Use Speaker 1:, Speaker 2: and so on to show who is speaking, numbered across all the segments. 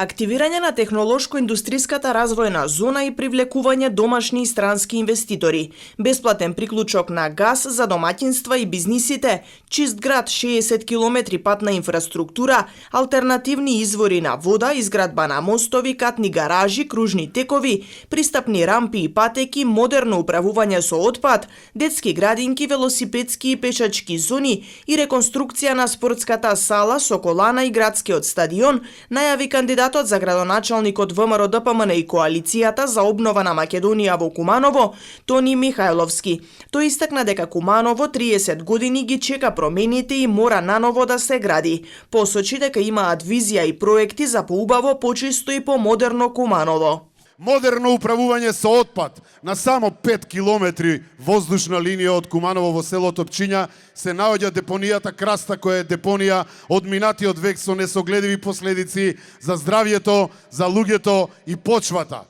Speaker 1: Активирање на технолошко-индустриската развојна зона и привлекување домашни и странски инвеститори, бесплатен приклучок на газ за домаќинства и бизнисите, чист град 60 км патна инфраструктура, алтернативни извори на вода, изградба на мостови, катни гаражи, кружни текови, пристапни рампи и патеки, модерно управување со отпад, детски градинки, велосипедски и пешачки зони и реконструкција на спортската сала со колана и градскиот стадион, најави кандидатот за градоначалникот ВМРО ДПМН и коалицијата за обнова на Македонија во Куманово, Тони Михајловски. Тој истакна дека Куманово 30 години ги чека промените и мора наново да се гради. Посочи дека имаат визија и проекти за поубаво, почисто и помодерно Куманово.
Speaker 2: Модерно управување со отпад. На само 5 километри воздушна линија од Куманово во селото Пчиња се наоѓа депонијата Краста, која е депонија од минатиот век со несогледиви последици за здравјето, за луѓето и почвата.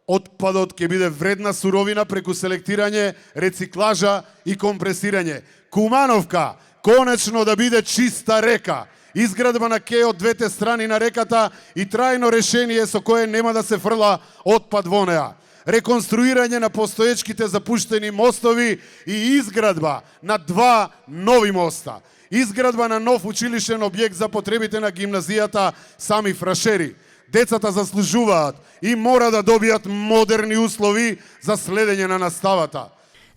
Speaker 2: Отпадот ќе биде вредна суровина преку селектирање, рециклажа и компресирање. Кумановка конечно да биде чиста река. Изградба на кеј од двете страни на реката и трајно решение со кое нема да се фрла отпад во неа. Реконструирање на постоечките запуштени мостови и изградба на 2 нови моста. Изградба на нов училишен објект за потребите на гимназијата Сами Фрашери. Децата заслужуваат и мора да добијат модерни услови за следење на наставата.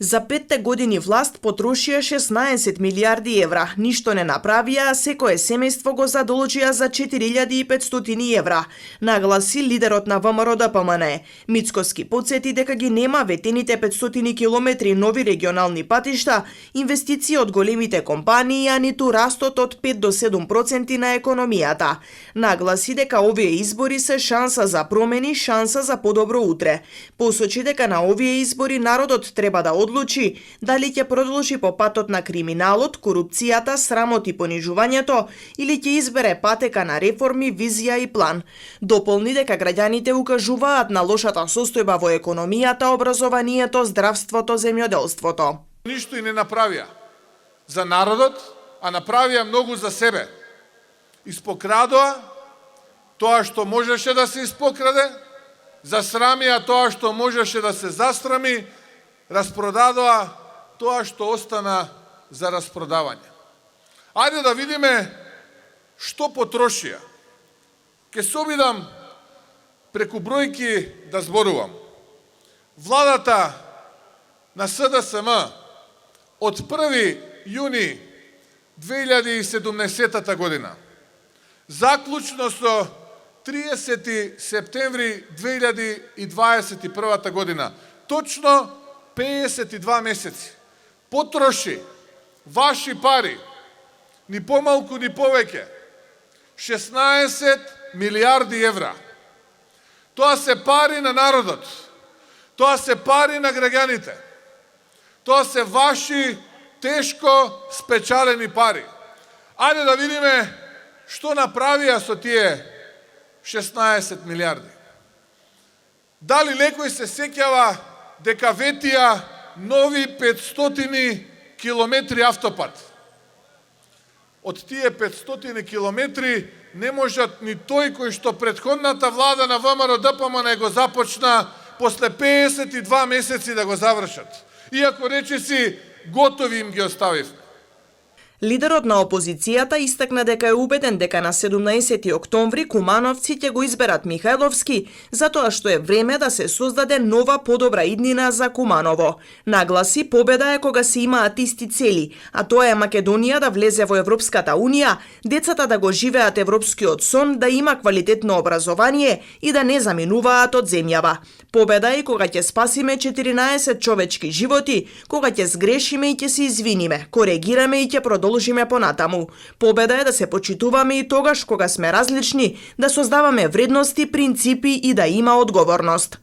Speaker 1: За 5 години власт потрошија 16 милиарди евра. Ништо не направија, а секое семејство го задолжија за 4500 евра, нагласи лидерот на ВМРО ДПМН. Мицкоски потсети дека ги нема ветените 500 километри нови регионални патишта, инвестиции од големите компании, а ниту растот од 5 до 7% на економијата. Нагласи дека овие избори се шанса за промени, шанса за подобро утре. Посочи дека на овие избори народот треба да одлучи дали ќе продолжи по патот на криминалот, корупцијата, срамот и понижувањето или ќе избере патека на реформи, визија и план. Дополни дека граѓаните укажуваат на лошата состојба во економијата, образованието, здравството, земјоделството.
Speaker 3: Ништо и не направија за народот, а направија многу за себе. Испокрадоа тоа што можеше да се испокраде, засрамија тоа што можеше да се засрами, распродадоа тоа што остана за распродавање. Ајде да видиме што потрошија. Ке се обидам преку бројки да зборувам. Владата на СДСМ од 1. јуни 2017 година заклучно со 30. септември 2021 година, точно 52 месеци, потроши ваши пари, ни помалку ни повеќе, 16 милиарди евра. Тоа се пари на народот, тоа се пари на граѓаните, тоа се ваши тешко спечалени пари. Ајде да видиме што направија со тие 16 милиарди. Дали некој се сеќава дека ветија нови 500 километри автопат? Од тие 500 километри не можат ни тој кој што претходната влада на ВМРО ДПМН го започна после 52 месеци да го завршат. Иако речиси готови им ги оставивме.
Speaker 1: Лидерот на опозицијата истакна дека е убеден дека на 17 октомври кумановци ќе го изберат Михајловски, затоа што е време да се создаде нова подобра иднина за Куманово. Нагласи, победа е кога се имаат исти цели, а тоа е Македонија да влезе во Европската Унија, децата да го живеат европскиот сон, да има квалитетно образование и да не заминуваат од земјава. Победа е кога ќе спасиме 14 човечки животи, кога ќе сгрешиме и ќе се извиниме, коригираме и ќе продолжиме понатаму. Победа е да се почитуваме и тогаш кога сме различни, да создаваме вредности, принципи и да има одговорност.